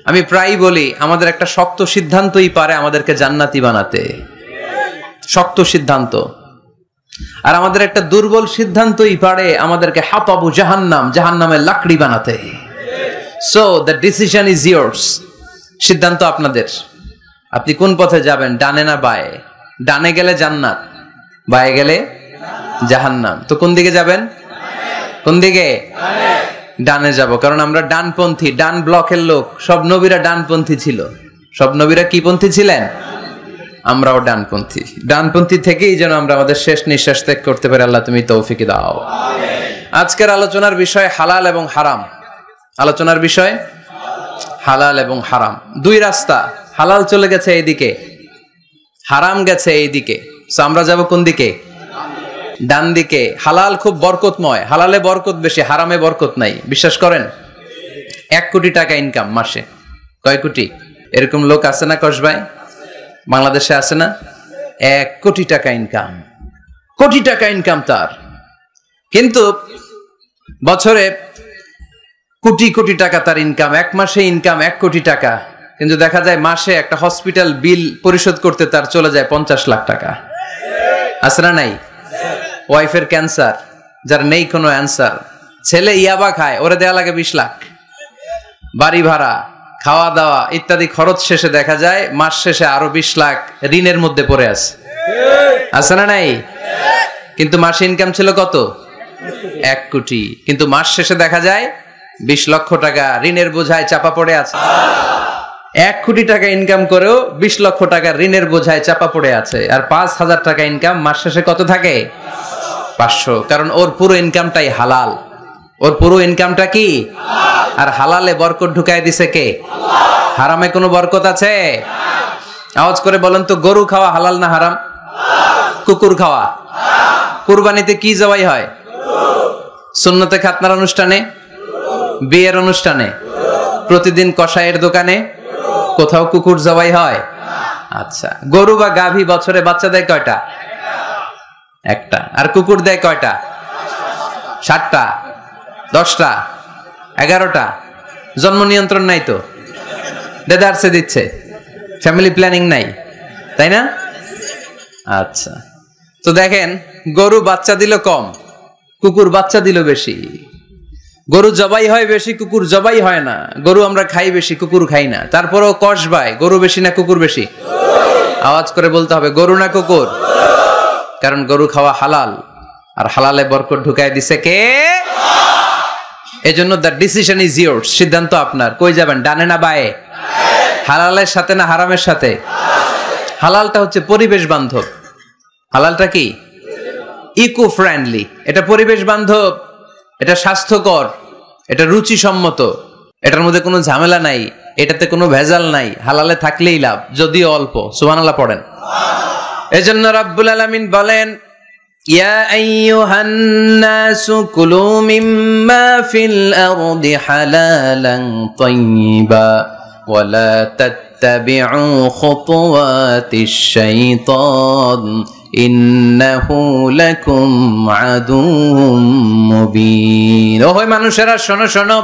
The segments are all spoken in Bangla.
আমি প্রায়ই বলি আমাদের একটা শক্ত সিদ্ধান্তই পারে আমাদেরকে জান্নাতি বানাতে, শক্ত সিদ্ধান্ত। আর আমাদের একটা দুর্বল সিদ্ধান্তই পারে আমাদেরকে হাতাবু জাহান্নাম, জাহান্নামের লাকড়ি বানাতে। So the decision is years. সিদ্ধান্ত আপনাদের। আপনি কোন পথে যাবেন, ডানে না বায়ে? ডানে গেলে জান্নাত, বায়ে গেলে জাহান্নাম। তো কোন দিকে যাবেন? কোন দিকে? ডানে যাব, কারণ আমরা ডানপন্থী, ডান ব্লকের লোক। সব নবীরা ডানপন্থী ছিল। সব নবীরা কি পন্থী ছিলেন? আমরাও ডানপন্থী। ডানপন্থী থেকেই যেন আমরা আমাদের শেষ নিঃশ্বাস ত্যাগ করতে পারি। আল্লাহ তুমি তৌফিক দাও। আজকের আলোচনার বিষয় হালাল এবং হারাম। আলোচনার বিষয় হালাল এবং হারাম। দুই রাস্তা, হালাল চলে গেছে এইদিকে, হারাম গেছে এইদিকে। সো আমরা যাব কোন দিকে? ডান দিকে। হালাল খুব বরকতময়, হালালে বরকত বেশি, হারামে বরকত নাই। বিশ্বাস করেন? 1 কোটি টাকা ইনকাম মাসে। কয় কোটি? এরকম লোক আছে না কসবায়? বাংলাদেশে আছে না? 1 কোটি টাকা ইনকাম, কোটি টাকা ইনকাম তার। কিন্তু বছরে কোটি কোটি টাকা তার ইনকাম, 1 মাসে ইনকাম 1 কোটি টাকা। কিন্তু দেখা যায় মাসে একটা হসপিটাল বিল পরিশোধ করতে তার চলে যায় 50 লাখ টাকা। আছে না নাই? ওয়াইফের ক্যান্সার, যার নেই কোনো অ্যান্সার। ছেলে ইয়াবা খায়, ওরে দেয়া লাগে 20 লাখ। বাড়ি ভাড়া, খাওয়া দাওয়া ইত্যাদি খরচ শেষে দেখা যায় মাস শেষে আরো 20 লাখ ঋণের মধ্যে পড়ে আছে। আছে না নাই? কিন্তু মাসে ইনকাম ছিল কত? 1 কোটি। কিন্তু মাস শেষে দেখা যায় 20 লক্ষ টাকা ঋণের বোঝায় চাপা পড়ে আছে। 1 কোটি টাকা ইনকাম করেও 20 লক্ষ টাকা ঋণের বোঝায় চাপা পড়ে আছে। আর 5,000 টাকা ইনকাম, মাস শেষে কত থাকে? 500। কারণ ওর পুরো ইনকামটাই হালাল। ওর পুরো ইনকামটা কি? আর হালালে বরকত ঢুকায় দিছে কে? হারামে কোনো বরকত আছে? আওয়াজ করে বলেন তো, গরু খাওয়া হালাল না হারাম? কুকুর খাওয়া? কুরবানিতে কি জবাই হয়? সুন্নতে খাতনার অনুষ্ঠানে, বিয়ের অনুষ্ঠানে, প্রতিদিন কসাইয়ের দোকানে, কোথাও কুকুর জবাই হয়? আচ্ছা, গরু বা গাভী বছরে বাচ্চা দেয় কয়টা? একটা। আর কুকুর দেয় কয়টা? 7টা, 10টা, 11টা। জন্ম নিয়ন্ত্রণ নাই তো, দেদারসে দিচ্ছে, ফ্যামিলি প্ল্যানিং নাই, তাই না? আচ্ছা, তো দেখেন, গরু বাচ্চা দিল কম, কুকুর বাচ্চা দিল বেশি। গরু জবাই হয় বেশি, কুকুর জবাই হয় না। গরু আমরা খাই বেশি, কুকুর খাই না। তারপরেও কসবায় গরু বেশি না কুকুর বেশি? আওয়াজ করে বলতে হবে, গরু না কুকুর? কারণ গরু খাওয়া হালাল, আর হালালে বরকত ঢুকায় দিছে কে? এজন্য দ্য ডিসিশন ইজ ইয়ার্স। সিদ্ধান্ত আপনার। কই যাবেন, ডানে না বায়ে? হালালের সাথে না হারামের সাথে? হালালটা হচ্ছে পরিবেশ বান্ধব। হালালটা কি? Eco friendly. এটা পরিবেশ বান্ধব, এটা স্বাস্থ্যকর, এটা রুচিসম্মত, এটার মধ্যে কোনো ঝামেলা নাই, এটাতে কোনো ভেজাল নাই। হালালে থাকলেই লাভ, যদিও অল্প। সুবহানাল্লাহ পড়েন। এজন্য রাব্বুল আলামিন বলেন, ইয়া আইয়ুহান নাসু কুলু মিম্মা ফিল আরদি হালালান তাইয়্যিবা ওয়া লা তাত্তাবিউ খুতুওয়াতিশ শাইতান ইন্নাহু লাকুম আদুউম মুবিন। ও হয় মানুষেরা, শোনো শোনো,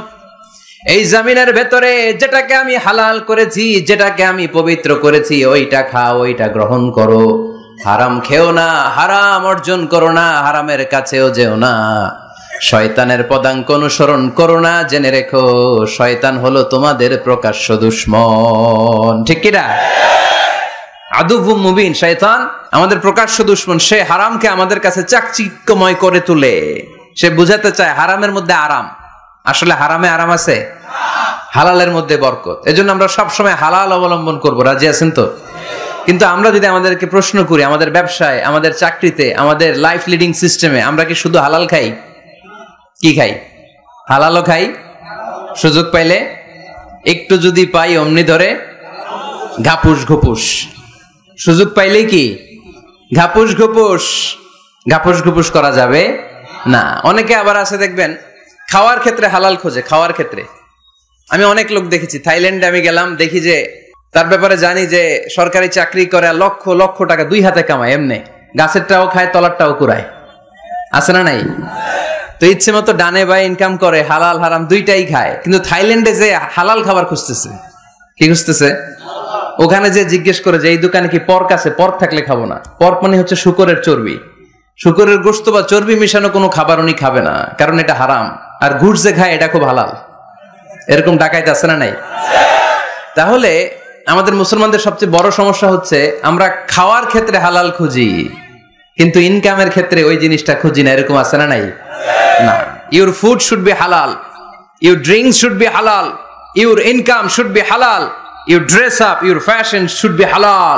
এই জমিনের ভেতরে যেটাকে আমি হালাল করেছি, যেটাকে আমি পবিত্র করেছি, ওইটা খাও, ওইটা গ্রহণ করো। হারাম খেও না, হারাম অর্জন করো না, হারামের কাছেও যেও না। শয়তানের পদাঙ্ক অনুসরণ করো না। জেনে রেখো, শয়তান হলো তোমাদের প্রকাশ্য দুশমন। ঠিক কি না? আদুউম মুবিন। শয়তান আমাদের প্রকাশ্য দুশমন। সে হারামকে আমাদের কাছে চাকচিক্যময় করে তুলে। সে বুঝাতে চায় হারামের মধ্যে আরাম। আসলে হারামে আরাম আছে, হালালের মধ্যে বরকত। এজন্য আমরা সবসময় হালাল অবলম্বন করব। রাজি আছেন তো? কিন্তু আমরা যদি আমাদেরকে প্রশ্ন করি, আমাদের ব্যবসায়, আমাদের চাকরিতে, আমাদের লাইফ লিডিং সিস্টেমে আমরা কি শুধু হালাল খাই? কি খাই? হালালও খাই, সুযোগ পাইলে একটু যদি পাই অমনি ধরে ঘাপুস ঘুপুস। সুযোগ পাইলেই কি ঘাপুস ঘুপুস? ঘাপুস ঘুপুস করা যাবে না। অনেকে আবার আছে দেখবেন, খাওয়ার ক্ষেত্রে হালাল খোঁজে। খাওয়ার ক্ষেত্রে আমি অনেক লোক দেখেছি। থাইল্যান্ডে আমি গেলাম, দেখি যে তার ব্যাপারে জানি যে সরকারি চাকরি করে, লক্ষ লক্ষ টাকা 2 হাতে কামায়। এমনি গাছেরটাও খায়, তলারটাও কুড়ায়। আছে না নাই? তো ইচ্ছে মতো ডানে বায়ে ইনকাম করে, হালাল হারাম দুইটাই খায়। কিন্তু থাইল্যান্ডে যে হালাল খাবার খুঁজতেছে, কি বুঝতেছে? ওখানে যে জিজ্ঞেস করে যে এই দোকানে কি পর্ক আছে, পর্ক থাকলে খাবো না। পর্ক মানে হচ্ছে শূকরের চর্বি, শূকরের গোশত বা চর্বি মিশানো কোনো খাবার উনি খাবে না, কারণ এটা হারাম। আর ঘুষ যে খায় এটা খুব হালাল। এরকম ডাকাইতে আছে না নাই? তাহলে আমাদের মুসলমানদের সবচেয়ে বড় সমস্যা হচ্ছে আমরা খাওয়ার ক্ষেত্রে হালাল খুঁজি, কিন্তু ইনকামের ক্ষেত্রে ওই জিনিসটা খুঁজি না। এরকম আছে না নাই? না। Your food should be halal, your drinks should be halal, your income should be halal, your dress up, your fashion should be halal,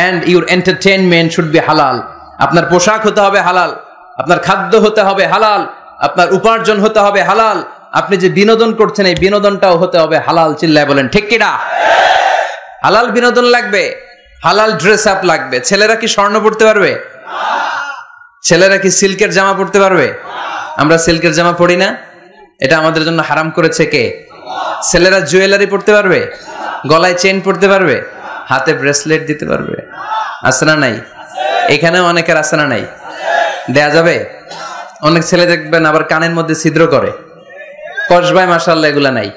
and your entertainment should be halal. আপনার পোশাক হতে হবে হালাল, আপনার খাদ্য হতে হবে হালাল, আপনার উপার্জন হতে হবে হালাল, আপনি যে বিনোদন করছেন এই বিনোদনটাও হতে হবে হালাল। চিল্লায় বলেন ঠিক কিনা? হালাল বিনোদন লাগবে, হালাল ড্রেস আপ লাগবে। ছেলেরা কি স্বর্ণ পড়তে পারবে? ছেলেরা কি সিল্কের জামা পড়তে পারবে? আমরা সিল্কের জামা পড়ি না, এটা আমাদের জন্য হারাম করেছে কে? ছেলেরা জুয়েলারি পড়তে পারবে? গলায় চেইন পড়তে পারবে? হাতে ব্রেসলেট দিতে পারবে? আছে না নাই? এখানেও অনেকের আছে না নাই? দেয়া যাবে? অনেক ছেলে দেখবেন আবার কানের মধ্যে ছিদ্র করে, কসবায়, মাশাআল্লাহ, এগুলা নাই।